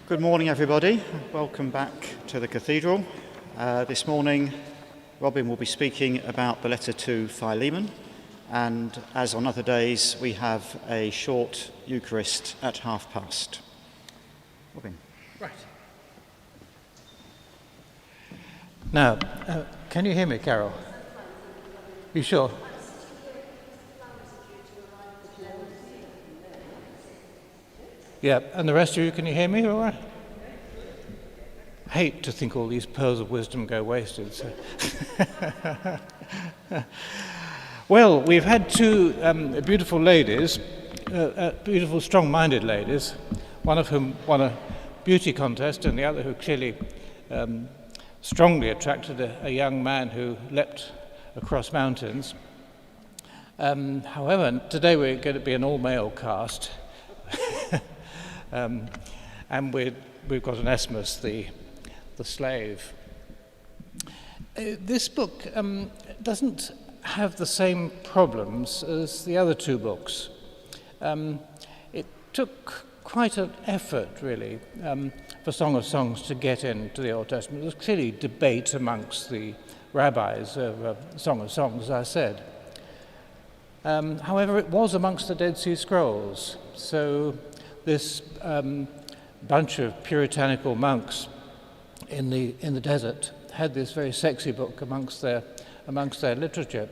Good morning, everybody. Welcome back to the Cathedral. This morning, Robin will be speaking about the letter to Philemon, and as on other days, we have a short Eucharist at past. Robin. Right. Now, can you hear me, Carol? You sure? Yeah, and the rest of you, can you hear me all right? I hate to think all these pearls of wisdom go wasted. So. Well, we've had two beautiful ladies, beautiful strong-minded ladies, one of whom won a beauty contest and the other who clearly strongly attracted a young man who leapt across mountains. However, today we're going to be an all-male cast. And we've got Onesimus, the slave. This book doesn't have the same problems as the other two books. It took quite an effort, really, for Song of Songs to get into the Old Testament. There was clearly debate amongst the rabbis over Song of Songs, as I said. However, it was amongst the Dead Sea Scrolls, so this bunch of puritanical monks in the desert had this very sexy book amongst their literature.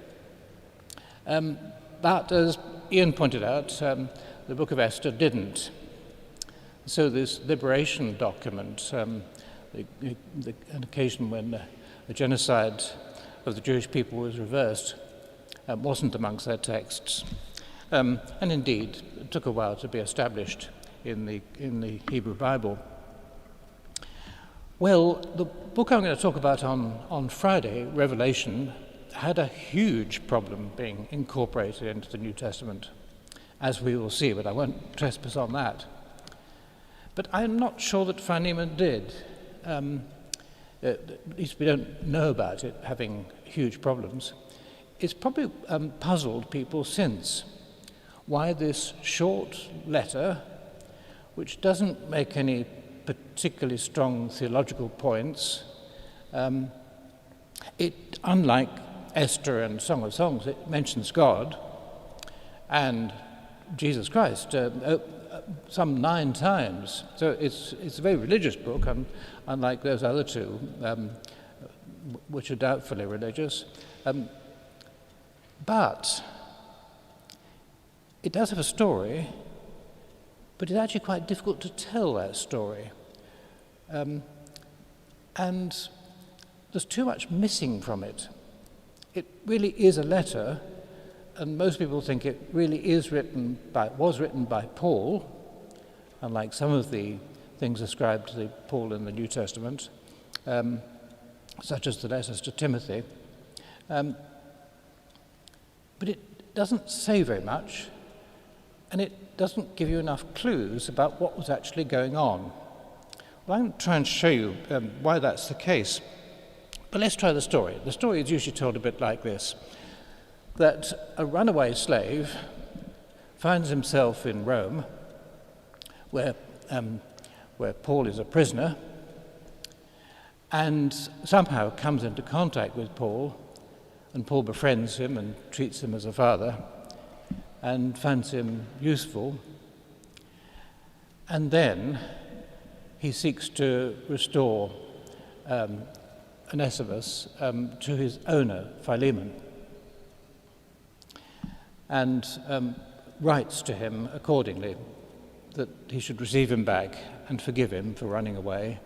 But as Ian pointed out, the Book of Esther didn't. So this liberation document, an occasion when the genocide of the Jewish people was reversed, wasn't amongst their texts. And indeed, it took a while to be established in the Hebrew Bible. Well, the book I'm going to talk about on Friday, Revelation, had a huge problem being incorporated into the New Testament, as we will see, but I won't trespass on that. But I'm not sure that Philemon did. At least we don't know about it having huge problems. It's probably puzzled people since why this short letter, which doesn't make any particularly strong theological points, it, unlike Esther and Song of Songs, it mentions God and Jesus Christ some 9 times. So it's a very religious book, unlike those other two, which are doubtfully religious. But it does have a story, but it's actually quite difficult to tell that story. And there's too much missing from it. It really is a letter, and most people think it really was written by Paul, unlike some of the things ascribed to Paul in the New Testament, such as the letters to Timothy. But it doesn't say very much, and it doesn't give you enough clues about what was actually going on. Well, I'm going to try and show you why that's the case. But let's try the story. The story is usually told a bit like this, that a runaway slave finds himself in Rome, where Paul is a prisoner, and somehow comes into contact with Paul, and Paul befriends him and treats him as a father, and finds him useful. And then he seeks to restore Onesimus to his owner, Philemon, and writes to him accordingly that he should receive him back and forgive him for running away,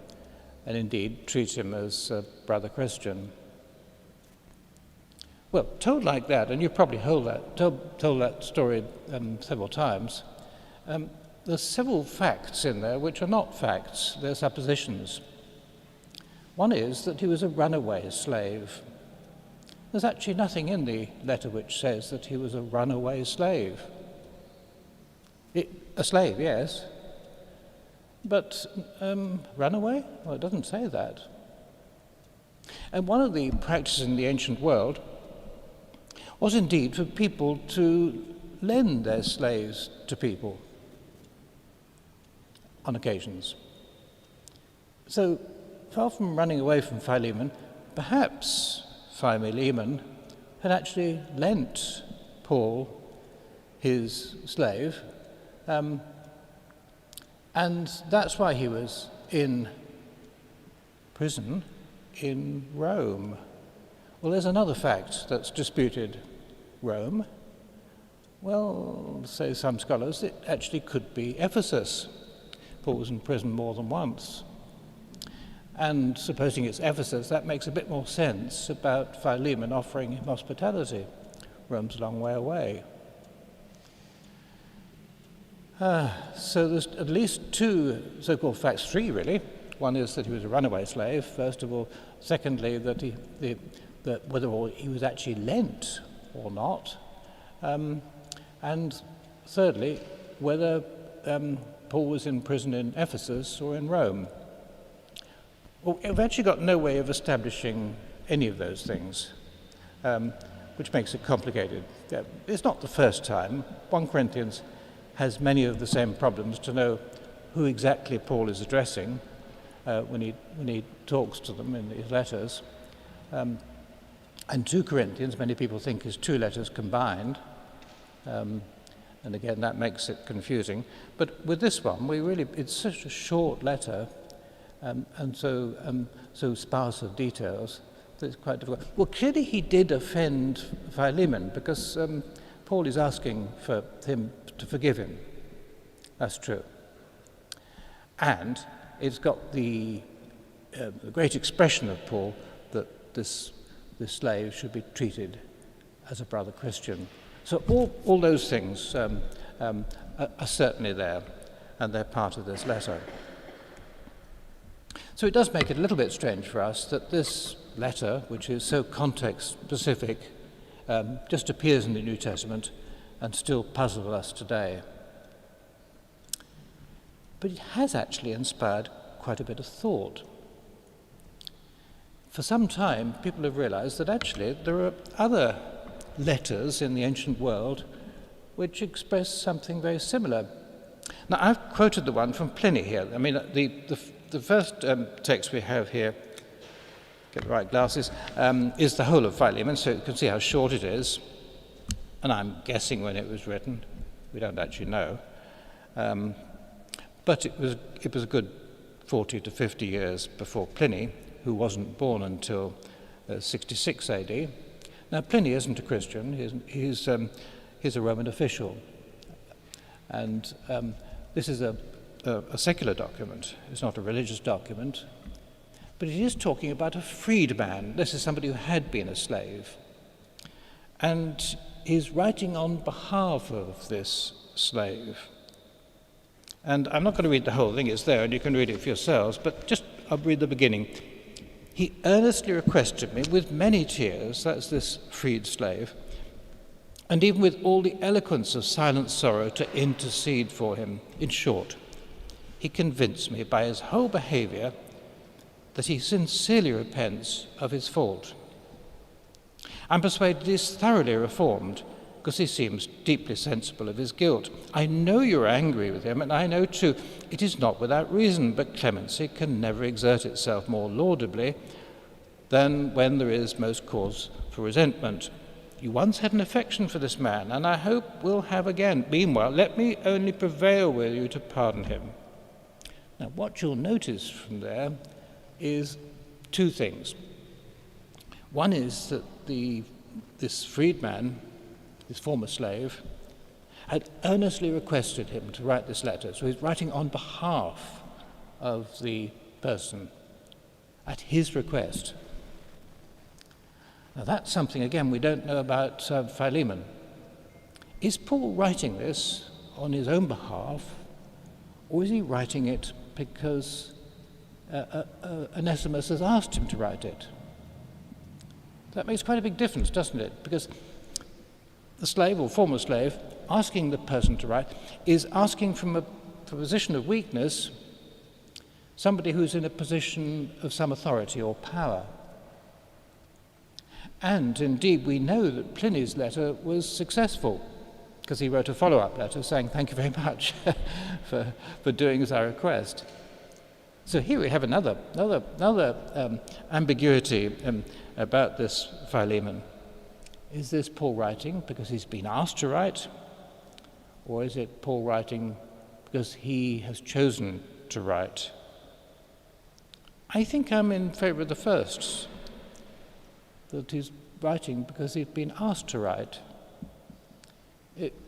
and indeed treat him as a brother Christian. Well, told like that, and you've probably told that story several times, there's several facts in there which are not facts, they're suppositions. One is that he was a runaway slave. There's actually nothing in the letter which says that he was a runaway slave. A slave, yes, but runaway? Well, it doesn't say that. And one of the practices in the ancient world was indeed for people to lend their slaves to people on occasions. So, far from running away from Philemon, perhaps Philemon had actually lent Paul his slave, and that's why he was in prison in Rome. Well, there's another fact that's disputed. Rome, well, say some scholars, it actually could be Ephesus. Paul was in prison more than once. And supposing it's Ephesus, that makes a bit more sense about Philemon offering him hospitality. Rome's a long way away. So there's at least two so-called facts, three really. One is that he was a runaway slave, first of all. Secondly, that that whether he was actually lent or not. And thirdly, whether Paul was in prison in Ephesus or in Rome. Well, we've actually got no way of establishing any of those things, which makes it complicated. It's not the first time. 1 Corinthians has many of the same problems to know who exactly Paul is addressing when he talks to them in his letters. And 2 Corinthians, many people think, is two letters combined. And again, that makes it confusing. But with this one, it's such a short letter, and so sparse of details that it's quite difficult. Well, clearly he did offend Philemon, because Paul is asking for him to forgive him. That's true. And it's got the great expression of Paul that this slave should be treated as a brother Christian. So all those things are certainly there, and they're part of this letter. So it does make it a little bit strange for us that this letter, which is so context-specific, just appears in the New Testament and still puzzles us today. But it has actually inspired quite a bit of thought. For some time, people have realized that actually there are other letters in the ancient world which express something very similar. Now, I've quoted the one from Pliny here. I mean, the first text we have here, get the right glasses, is the whole of Philemon, so you can see how short it is. And I'm guessing when it was written. We don't actually know. But it was a good 40 to 50 years before Pliny, who wasn't born until 66 AD. Now, Pliny isn't a Christian. He's a Roman official. And this is a secular document. It's not a religious document. But it is talking about a freedman. This is somebody who had been a slave. And he's writing on behalf of this slave. And I'm not going to read the whole thing. It's there, and you can read it for yourselves. But I'll read the beginning. He earnestly requested me with many tears, that's this freed slave, and even with all the eloquence of silent sorrow, to intercede for him. In short, he convinced me by his whole behavior that he sincerely repents of his fault. I'm persuaded he is thoroughly reformed, because he seems deeply sensible of his guilt. I know you're angry with him, and I know too it is not without reason, but clemency can never exert itself more laudably than when there is most cause for resentment. You once had an affection for this man, and I hope will have again. Meanwhile, let me only prevail with you to pardon him. Now, what you'll notice from there is two things. One is that this freedman, his former slave, had earnestly requested him to write this letter. So he's writing on behalf of the person at his request. Now that's something, again, we don't know about Philemon. Is Paul writing this on his own behalf, or is he writing it because Onesimus has asked him to write it? That makes quite a big difference, doesn't it? Because the slave or former slave asking the person to write is asking from a position of weakness somebody who's in a position of some authority or power. And indeed, we know that Pliny's letter was successful, because he wrote a follow-up letter saying, thank you very much for doing as I request. So here we have another ambiguity about this Philemon. Is this Paul writing because he's been asked to write, or is it Paul writing because he has chosen to write? I think I'm in favour of the first, that he's writing because he's been asked to write.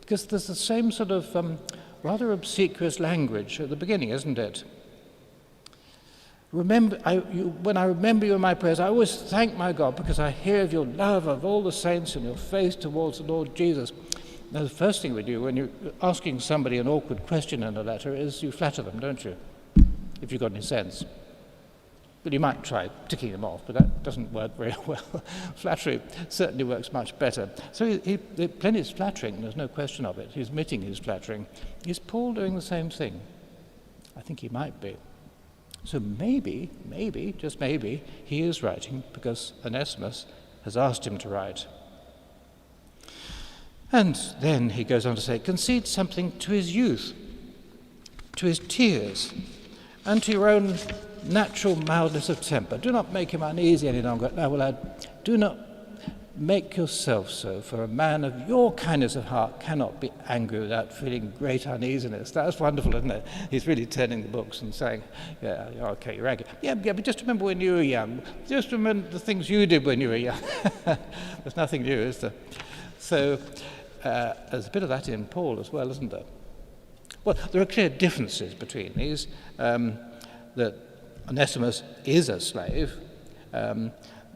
Because there's the same sort of rather obsequious language at the beginning, isn't it? When I remember you in my prayers, I always thank my God because I hear of your love of all the saints and your faith towards the Lord Jesus. Now, the first thing we do when you're asking somebody an awkward question in a letter is you flatter them, don't you? If you've got any sense. But you might try ticking them off, but that doesn't work very well. Flattery certainly works much better. So plenty is flattering, there's no question of it. He's admitting he's flattering. Is Paul doing the same thing? I think he might be. So maybe, just maybe, he is writing because Onesimus has asked him to write. And then he goes on to say, concede something to his youth, to his tears, and to your own natural mildness of temper. Do not make him uneasy any longer. Now, lad, do not make yourself so, for a man of your kindness of heart cannot be angry without feeling great uneasiness. That's wonderful, isn't it? He's really turning the books and saying, yeah, okay, you're angry. Yeah, but just remember when you were young. Just remember the things you did when you were young. There's nothing new, is there? So there's a bit of that in Paul as well, isn't there? Well, there are clear differences between these. That Onesimus is a slave.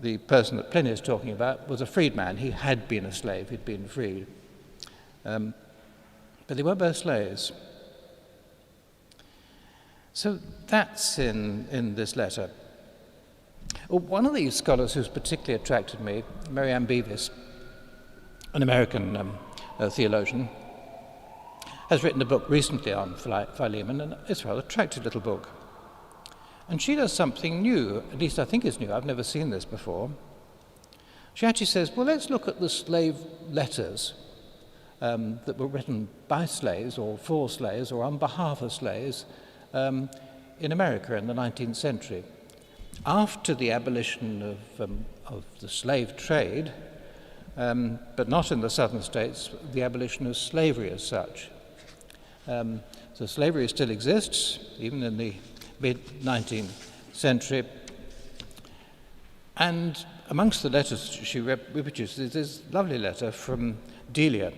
The person that Pliny is talking about was a freedman. He had been a slave, he'd been freed. But they were both slaves. So that's in this letter. One of these scholars who's particularly attracted me, Mary Ann Beavis, an American theologian, has written a book recently on Philemon, and it's a rather attractive little book. And she does something new, at least I think it's new, I've never seen this before. She actually says, well, let's look at the slave letters that were written by slaves or for slaves or on behalf of slaves in America in the 19th century. After the abolition of the slave trade, but not in the southern states, the abolition of slavery as such. So slavery still exists, even in the mid-19th century. And amongst the letters she reproduces is this lovely letter from Delia,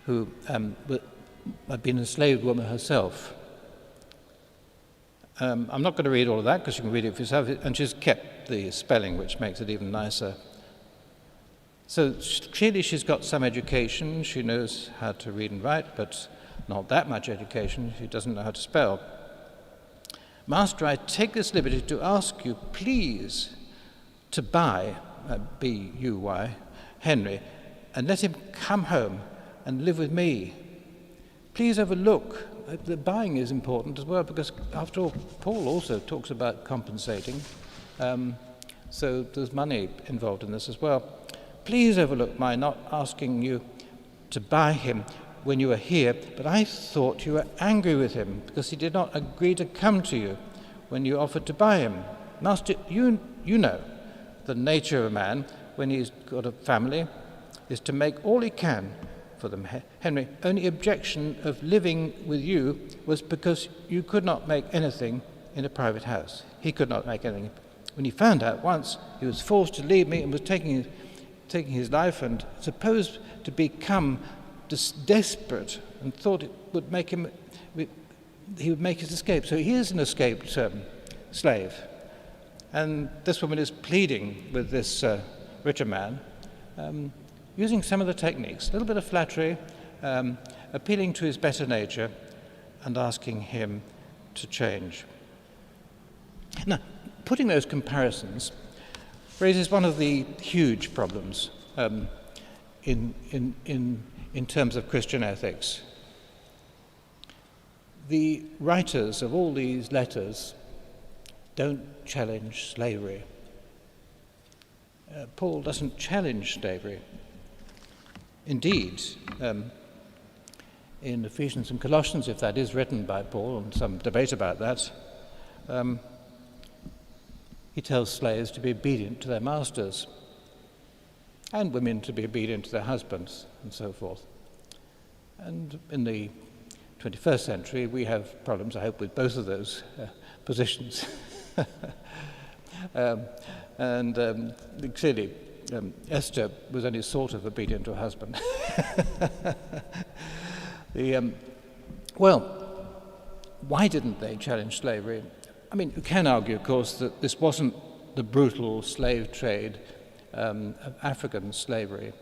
who had been an enslaved woman herself. I'm not going to read all of that because you can read it for yourself, and she's kept the spelling, which makes it even nicer. So clearly she's got some education, she knows how to read and write, but not that much education, she doesn't know how to spell. Master, I take this liberty to ask you, please, to buy, B-U-Y, Henry, and let him come home and live with me. Please overlook, the buying is important as well, because after all, Paul also talks about compensating, so there's money involved in this as well. Please overlook my not asking you to buy him when you were here, but I thought you were angry with him because he did not agree to come to you when you offered to buy him. Master, you know the nature of a man when he's got a family is to make all he can for them. Henry, only objection of living with you was because you could not make anything in a private house. He could not make anything. When he found out once, he was forced to leave me and was taking his life and supposed to become desperate and thought it would make him, he would make his escape. So he is an escaped slave. And this woman is pleading with this richer man, using some of the techniques, a little bit of flattery, appealing to his better nature and asking him to change. Now, putting those comparisons raises one of the huge problems in terms of Christian ethics. The writers of all these letters don't challenge slavery. Paul doesn't challenge slavery. Indeed, in Ephesians and Colossians, if that is written by Paul, and some debate about that, he tells slaves to be obedient to their masters, and women to be obedient to their husbands, and so forth. And in the 21st century, we have problems, I hope, with both of those positions. Clearly, Esther was only sort of obedient to her husband. Well, why didn't they challenge slavery? I mean, you can argue, of course, that this wasn't the brutal slave trade of African slavery,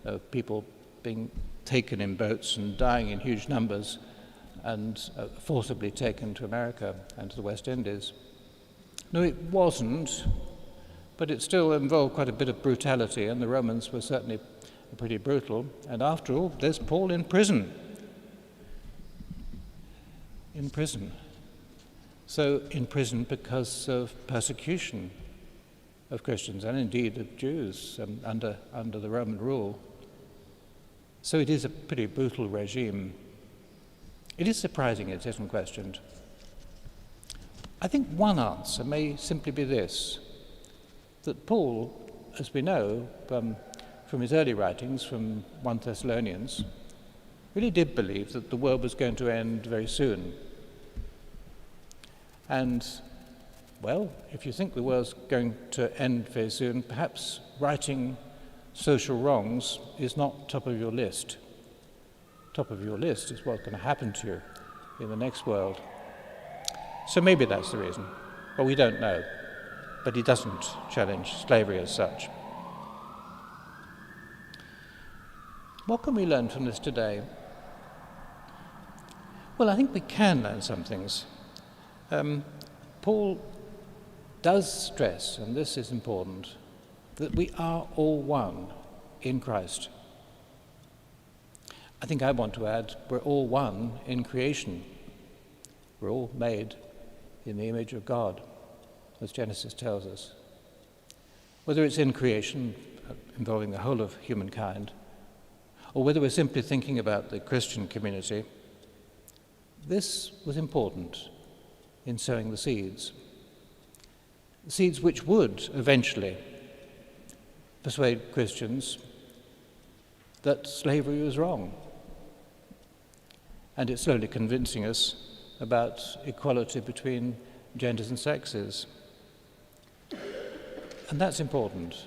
of people being taken in boats and dying in huge numbers and forcibly taken to America and to the West Indies. No, it wasn't, but it still involved quite a bit of brutality, and the Romans were certainly pretty brutal. And after all, there's Paul in prison. In prison. So in prison because of persecution of Christians, and indeed of Jews under the Roman rule. So it is a pretty brutal regime. It is surprising it isn't questioned. I think one answer may simply be this, that Paul, as we know from his early writings, from 1 Thessalonians, really did believe that the world was going to end very soon. And, well, if you think the world's going to end very soon, perhaps righting social wrongs is not top of your list. Top of your list is what's going to happen to you in the next world. So maybe that's the reason. Well, we don't know. But he doesn't challenge slavery as such. What can we learn from this today? Well, I think we can learn some things. Paul does stress, and this is important, that we are all one in Christ. I think I want to add, we're all one in creation. We're all made in the image of God, as Genesis tells us. Whether it's in creation, involving the whole of humankind, or whether we're simply thinking about the Christian community, this was important in sowing the seeds which would eventually persuade Christians that slavery was wrong. And it's slowly convincing us about equality between genders and sexes. And that's important.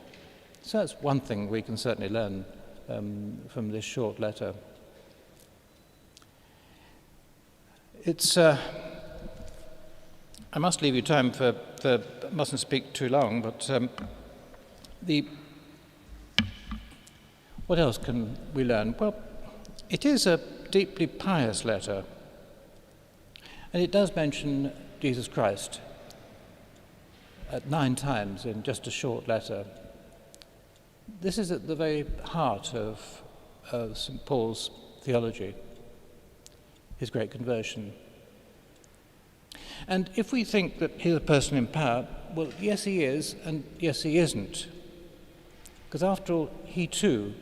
So that's one thing we can certainly learn from this short letter. It's I must leave you time for mustn't speak too long, but what else can we learn? Well, it is a deeply pious letter, and it does mention Jesus Christ at 9 times in just a short letter. This is at the very heart of St. Paul's theology, his great conversion. And if we think that he's a person in power, well, yes, he is, and yes, he isn't. Because after all, he too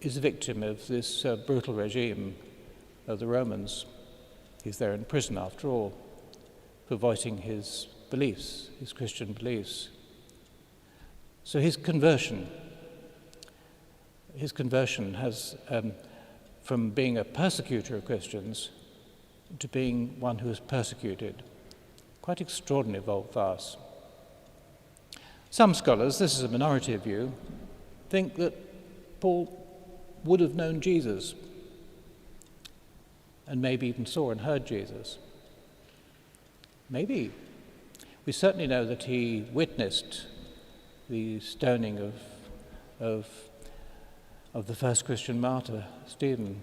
is a victim of this brutal regime of the Romans. He's there in prison, after all, for voicing his beliefs, his Christian beliefs. So his conversion has, from being a persecutor of Christians to being one who is persecuted, quite extraordinary volte-face. Some scholars, this is a minority view, think that Paul would have known Jesus and maybe even saw and heard Jesus. Maybe. We certainly know that he witnessed the stoning of the first Christian martyr, Stephen.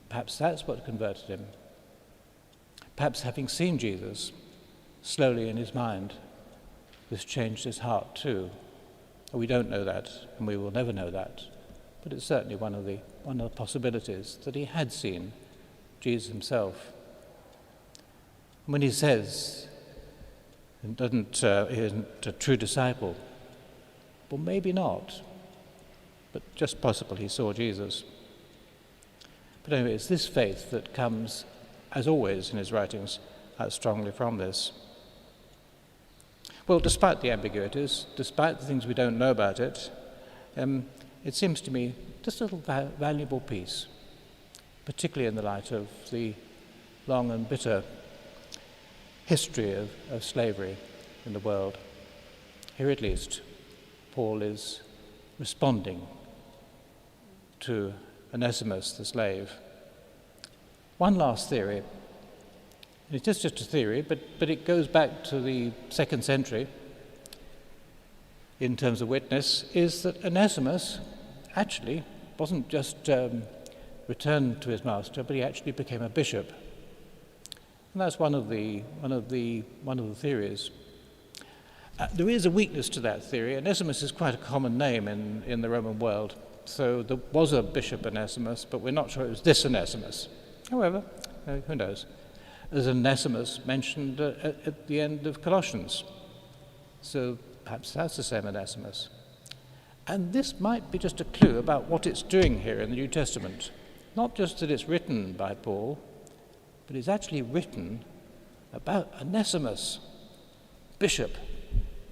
Perhaps that's what converted him. Perhaps having seen Jesus slowly in his mind, this changed his heart too. We don't know that, and we will never know that. But it's certainly one of the possibilities that he had seen Jesus himself. And when he says he isn't a true disciple, well, maybe not, but just possible he saw Jesus. But anyway, it's this faith that comes, as always in his writings, strongly from this. Well, despite the ambiguities, despite the things we don't know about it, it seems to me just a little valuable piece, particularly in the light of the long and bitter history of slavery in the world. Here at least, Paul is responding to Onesimus the slave. One last theory, it is just a theory, but it goes back to the 2nd century in terms of witness, is that Onesimus actually wasn't just returned to his master, but he actually became a bishop. And that's one of the theories. There is a weakness to that theory. Onesimus is quite a common name in the Roman world. So there was a bishop Onesimus, but we're not sure it was this Onesimus. However, who knows? There's Onesimus mentioned at the end of Colossians. So perhaps that's the same Onesimus. And this might be just a clue about what it's doing here in the New Testament. Not just that it's written by Paul, but it's actually written about Onesimus, Bishop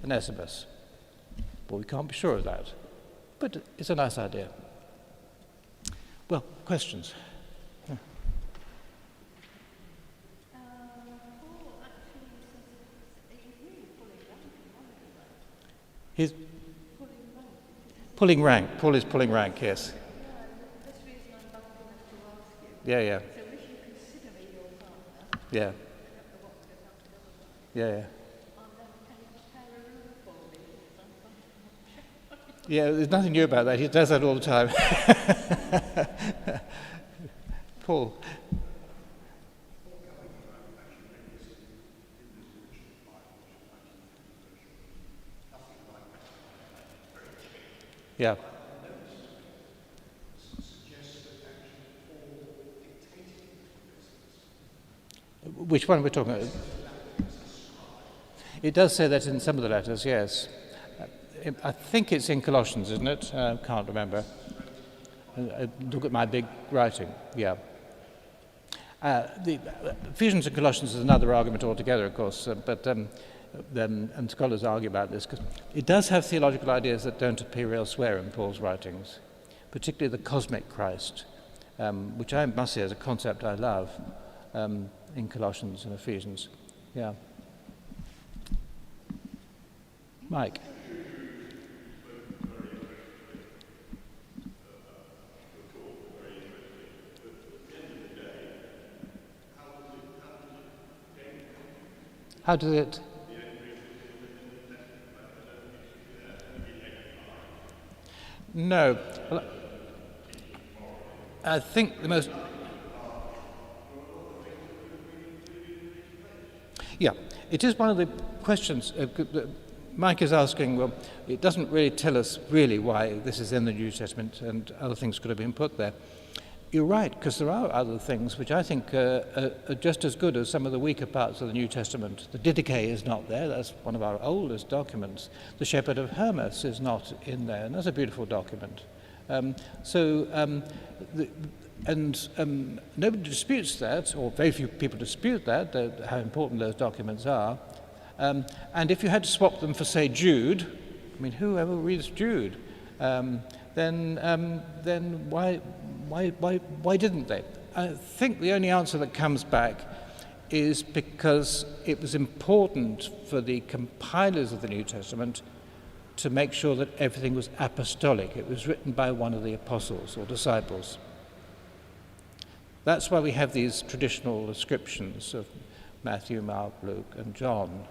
Onesimus. Well, we can't be sure of that, but it's a nice idea. Well, questions? Yeah. He's pulling rank. Paul is pulling rank, yes. Yeah. Yeah. Yeah. Yeah, there's nothing new about that. He does that all the time. Paul. Yeah. Which one are we talking about? It does say that in some of the letters, yes. I think it's in Colossians, isn't it? Can't remember. Look at my big writing. Yeah. The Ephesians and Colossians is another argument altogether, of course, and scholars argue about this because it does have theological ideas that don't appear elsewhere in Paul's writings, particularly the cosmic Christ, which I must say is a concept I love in Colossians and Ephesians. Yeah. Mike. How did it? No. Well, I think the most... Yeah, it is one of the questions Mike is asking. Well, it doesn't really tell us really why this is in the New Testament and other things could have been put there. You're right, because there are other things which I think are just as good as some of the weaker parts of the New Testament. The Didache is not there. That's one of our oldest documents. The Shepherd of Hermas is not in there, and that's a beautiful document. Nobody disputes that, or very few people dispute that, how important those documents are. And if you had to swap them for, say, Jude, I mean, who ever reads Jude? Then why didn't they? I think the only answer that comes back is because it was important for the compilers of the New Testament to make sure that everything was apostolic. It was written by one of the apostles or disciples. That's why we have these traditional ascriptions of Matthew, Mark, Luke, and John.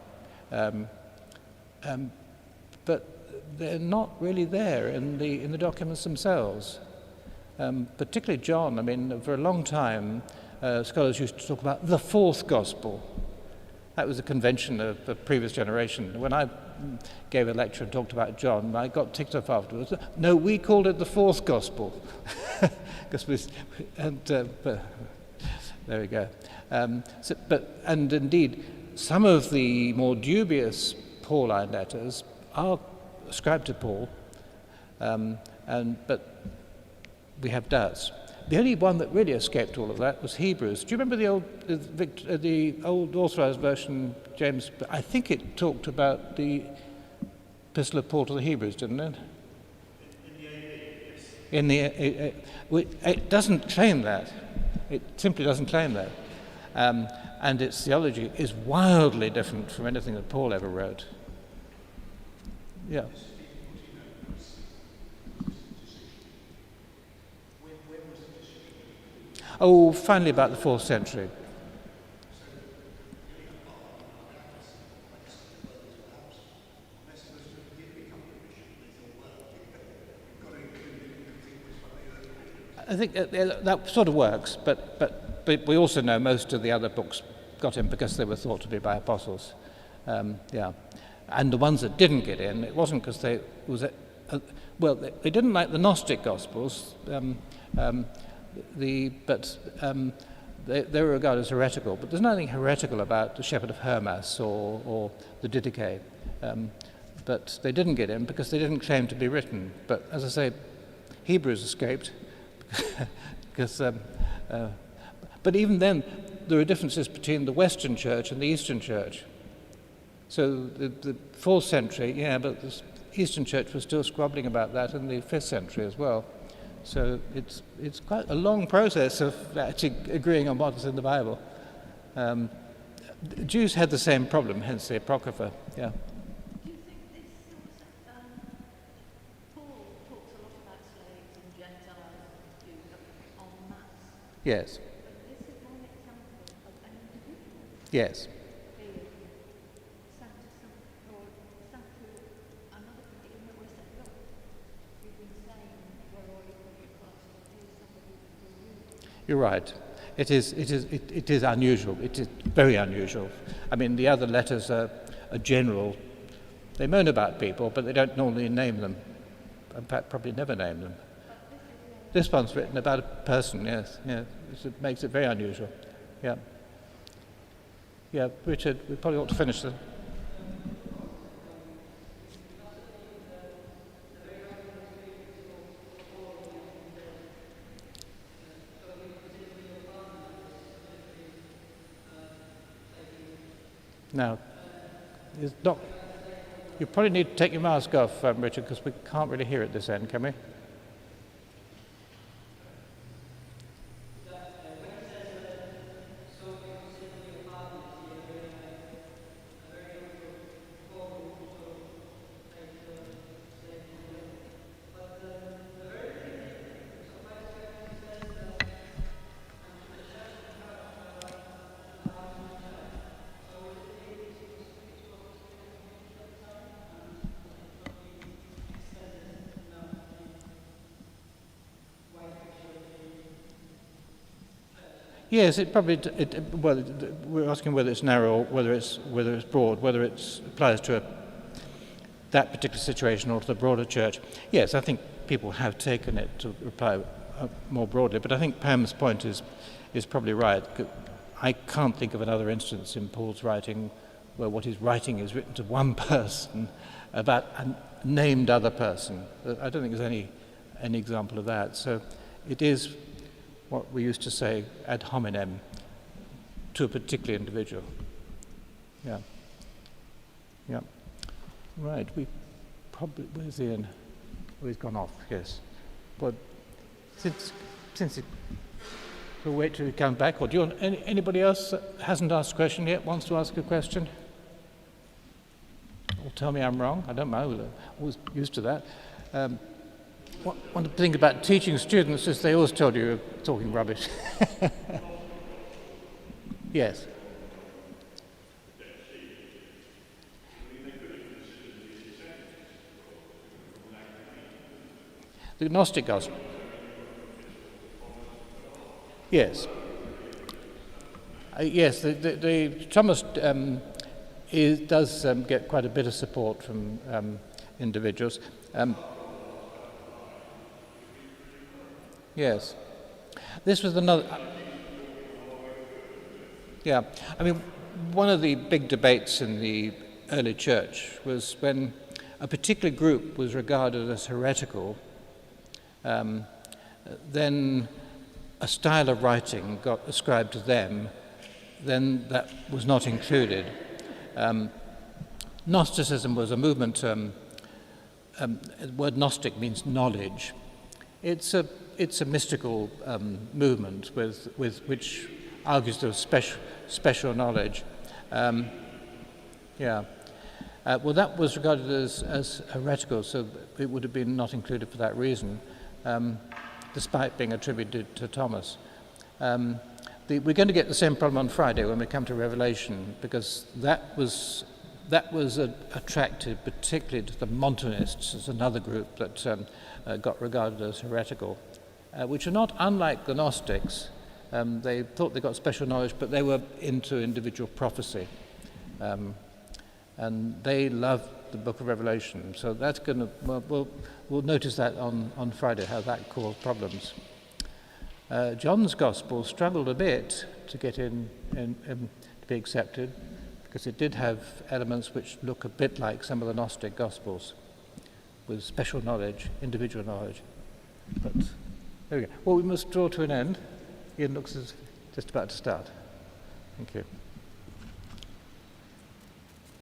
But they're not really there in the documents themselves. Particularly John. I mean, for a long time, scholars used to talk about the fourth gospel. That was a convention of the previous generation. When I gave a lecture and talked about John, I got ticked off afterwards. No, we called it the fourth gospel. But there we go. And indeed, some of the more dubious Pauline letters are ascribed to Paul, but we have doubts. The only one that really escaped all of that was Hebrews. Do you remember the old authorized version, James? I think it talked about the Epistle of Paul to the Hebrews, didn't it? It doesn't claim that. It simply doesn't claim that. And its theology is wildly different from anything that Paul ever wrote. Yeah. Oh, finally about the 4th century. I think that sort of works, but we also know most of the other books got in because they were thought to be by apostles. Yeah. And the ones that didn't get in, it wasn't because they didn't like the Gnostic Gospels, they were regarded as heretical, but there's nothing heretical about the Shepherd of Hermas or the Didache. But they didn't get in because they didn't claim to be written. But as I say, Hebrews escaped. But even then, there are differences between the Western Church and the Eastern Church. So the 4th century, but the Eastern Church was still squabbling about that in the 5th century as well. So it's quite a long process of actually agreeing on what is in the Bible. The Jews had the same problem, hence the Apocrypha. Yeah. Do you think this Paul talks a lot about slaves and Gentiles and Jews en masse? Yes. But this is one example of an individual Yes. being sent to another country, even though we're saying, look, you've been saying we're all equal in Christ, but here's somebody who's you. You're right. It is unusual. It is very unusual. I mean, the other letters are general. They moan about people, but they don't normally name them. In fact, probably never name them. This one's written about a person, yes. Yeah. It makes it very unusual. Yeah. Yeah, Richard, we probably ought to finish then. Now, you probably need to take your mask off, Richard, because we can't really hear at this end, can we? Yes, we're asking whether it's narrow, whether it's broad, whether it applies to that particular situation or to the broader church. Yes, I think people have taken it to reply more broadly, but I think Pam's point is probably right. I can't think of another instance in Paul's writing where what he's writing is written to one person about a named other person. I don't think there's any example of that. So it is what we used to say ad hominem, to a particular individual. Yeah. Yeah. Right, where's Ian? Oh, he's gone off, yes. But since we'll wait till he comes back, or do you want anybody else that hasn't asked a question yet wants to ask a question? Or tell me I'm wrong, I don't know, I'm always used to that. One thing about teaching students is they always tell you you're talking rubbish. Yes. The Gnostic Gospel. Yes. Yes, the Thomas does get quite a bit of support from individuals. Yes. This was another... Yeah. I mean, one of the big debates in the early church was when a particular group was regarded as heretical, then a style of writing got ascribed to them, then that was not included. Gnosticism was a movement. The word Gnostic means knowledge. It's a mystical movement with which argues there was special knowledge. Well, that was regarded as heretical, so it would have been not included for that reason, despite being attributed to Thomas. We're going to get the same problem on Friday when we come to Revelation, because that was attracted particularly to the Montanists as another group that got regarded as heretical, which are not unlike the Gnostics. They thought they got special knowledge, but they were into individual prophecy. And they loved the book of Revelation. So that's going to, we'll notice that on Friday, how that caused problems. John's Gospel struggled a bit to get in to be accepted, because it did have elements which look a bit like some of the Gnostic Gospels, with special knowledge, individual knowledge. But there we go. Well, we must draw to an end. Ian looks as just about to start. Thank you.